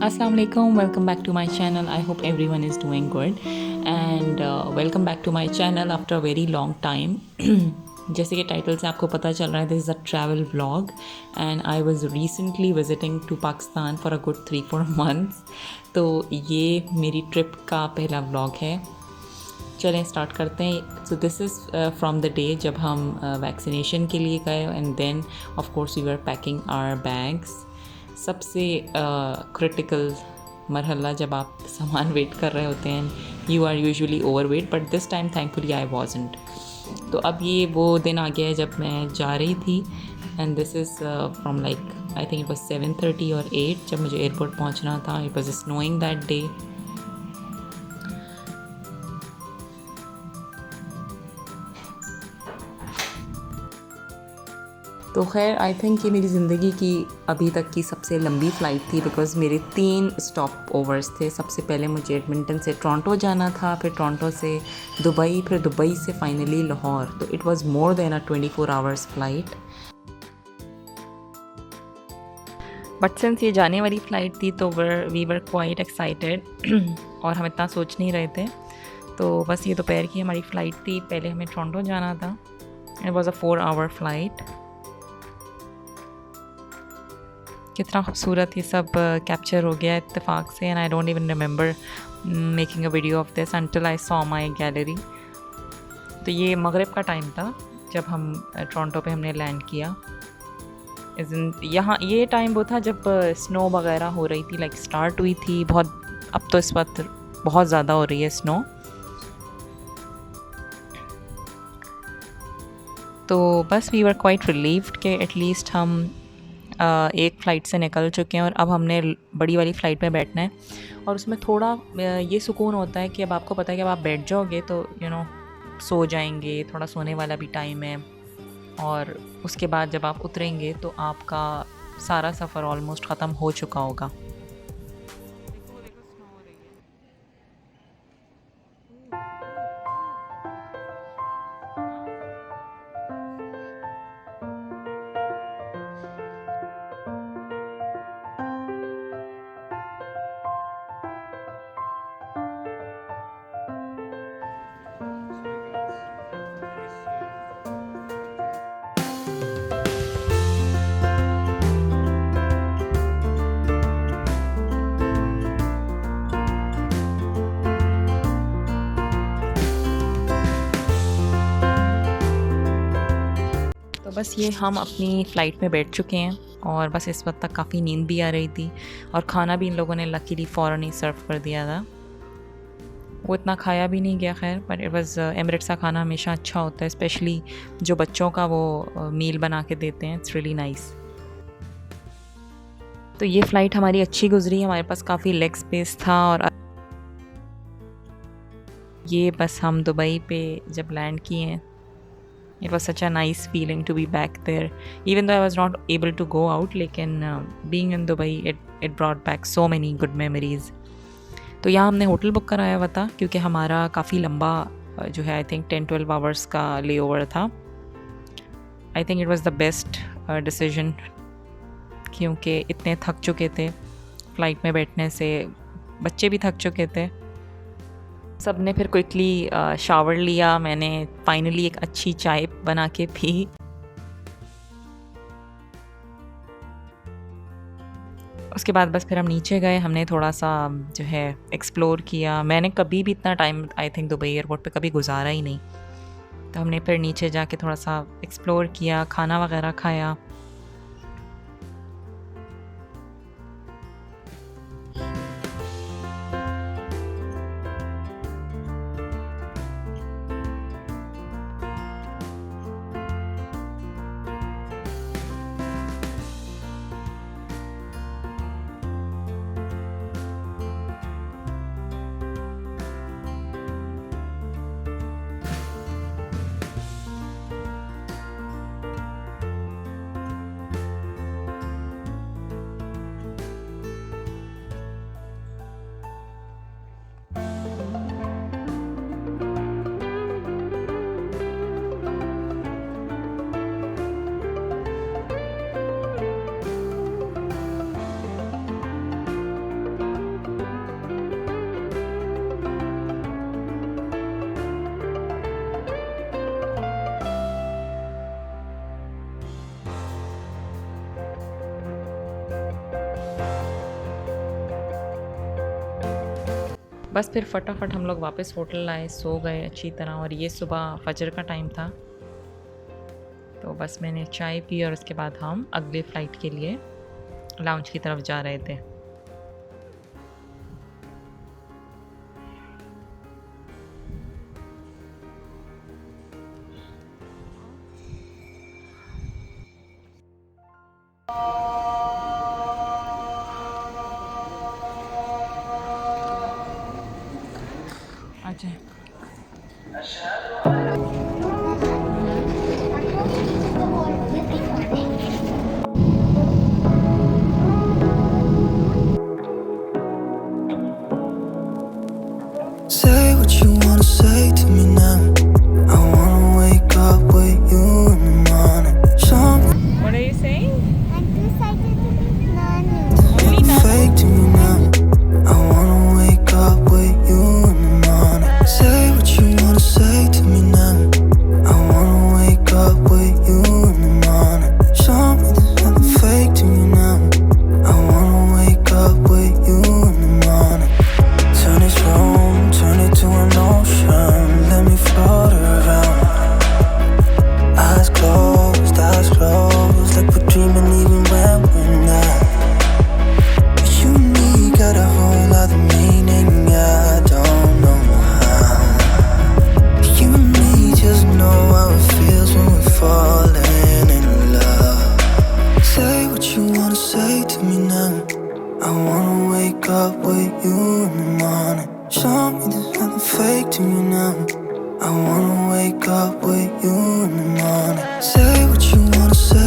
Assalamu alaikum, welcome back to my channel. I hope everyone is doing good and welcome back to my channel after a very long time. जैसे कि title से आपको पता चल रहा है, this is a travel vlog and I was recently visiting to Pakistan for a good 3-4 months. तो ये मेरी ट्रिप का पहला व्लॉग है. चलें स्टार्ट करते हैं. So this is from the day जब हम वैक्सीनेशन के लिए गए and then of course we were packing our bags. सबसे क्रिटिकल मरहला जब आप सामान वेट कर रहे होते हैं. You are usually overweight but this time thankfully I wasn't. तो अब ये वो दिन आ गया है जब मैं जा रही थी and this is from like I think it was 7:30 और 8 जब मुझे एयरपोर्ट पहुंचना था. It was snowing that day. तो खैर आई थिंक ये मेरी ज़िंदगी की अभी तक की सबसे लंबी फ़्लाइट थी बिकॉज़ मेरे 3 स्टॉप ओवर्स थे. सबसे पहले मुझे एडमिंटन से टोरंटो जाना था, फिर टोरंटो से दुबई, फिर दुबई से फाइनली लाहौर. तो it was more than a 24 hours flight. But since ये जाने वाली फ़्लाइट थी तो वी वर क्वाइट एक्साइटेड और हम इतना सोच नहीं रहे थे. तो बस ये दोपहर की हमारी फ़्लाइट थी. पहले हमें टोरंटो जाना था. It was a 4-hour flight. कितना खूबसूरत ये सब कैप्चर हो गया इत्तेफाक से and I don't even remember making a video of this until I saw my gallery. तो ये मगरिब का टाइम था जब हम टोरंटो पे हमने लैंड किया. यहाँ ये टाइम वो था जब स्नो वगैरह हो रही थी, लाइक स्टार्ट हुई थी बहुत. अब तो इस वक्त बहुत ज़्यादा हो रही है स्नो. तो बस वी वर क्वाइट रिलीव्ड कि एटलीस्ट हम एक फ़्लाइट से निकल चुके हैं और अब हमने बड़ी वाली फ़्लाइट में बैठना है. और उसमें थोड़ा ये सुकून होता है कि अब आपको पता है कि अब आप बैठ जाओगे तो सो जाएंगे. थोड़ा सोने वाला भी टाइम है. और उसके बाद जब आप उतरेंगे तो आपका सारा सफ़र ऑलमोस्ट ख़त्म हो चुका होगा. तो बस ये हम अपनी फ़्लाइट में बैठ चुके हैं और बस इस वक्त तक काफ़ी नींद भी आ रही थी और खाना भी इन लोगों ने लकीली फ़ौरन ही सर्व कर दिया था. वो इतना खाया भी नहीं गया खैर, बट इट वाज एमिरेट्स का खाना हमेशा अच्छा होता है, स्पेशली जो बच्चों का वो मील बना के देते हैं. It's really nice. तो ये फ़्लाइट हमारी अच्छी गुजरी. हमारे पास काफ़ी लेग स्पेस था. और ये बस हम दुबई पे जब लैंड किए हैं, it was such a nice feeling to be back there, even though I was not able to go out. लेकिन being in Dubai it brought back so many good memories. तो यहाँ हमने hotel book कराया हुआ था क्योंकि हमारा काफ़ी लंबा जो है आई थिंक 10-12 आवर्स का ले ओवर था. I think it was the best decision क्योंकि इतने थक चुके थे फ़्लाइट में बैठने से. बच्चे भी थक चुके थे. सब ने फिर क्विकली शावर लिया. मैंने फाइनली एक अच्छी चाय बना के पी. उसके बाद बस फिर हम नीचे गए. हमने थोड़ा सा जो है एक्सप्लोर किया. मैंने कभी भी इतना time I think Dubai airport पे कभी गुजारा ही नहीं. तो हमने फिर नीचे जाके थोड़ा सा एक्सप्लोर किया, खाना वगैरह खाया. बस फिर फटाफट हम लोग वापस होटल आए, सो गए अच्छी तरह। और ये सुबह फजर का टाइम था, तो बस मैंने चाय पी और उसके बाद हम अगले फ़्लाइट के लिए लाउंज की तरफ जा रहे थे। अच्छा, Say what you wanna say to me now. I wanna wake up with you in the morning. Show me what are you saying? I'm too excited to be Nani. Only nothing fake to me now. I wanna wake up with you in the morning. Say what you wanna say to me now. I wanna wake up with you in the morning. Show me there's nothing fake to me now. I wanna wake up with you in the morning. Turn this room, turn it to an ocean. Let me float around. Eyes closed, like we're dreaming even when we're not. You and me got a whole other meaning, I don't know how. You and me just know how it feels when we're falling in love. Say what you wanna say to me now. I wanna wake up with you in the morning. Show me there's nothing fake to me now. I wanna wake up with you in the morning. Say what you wanna say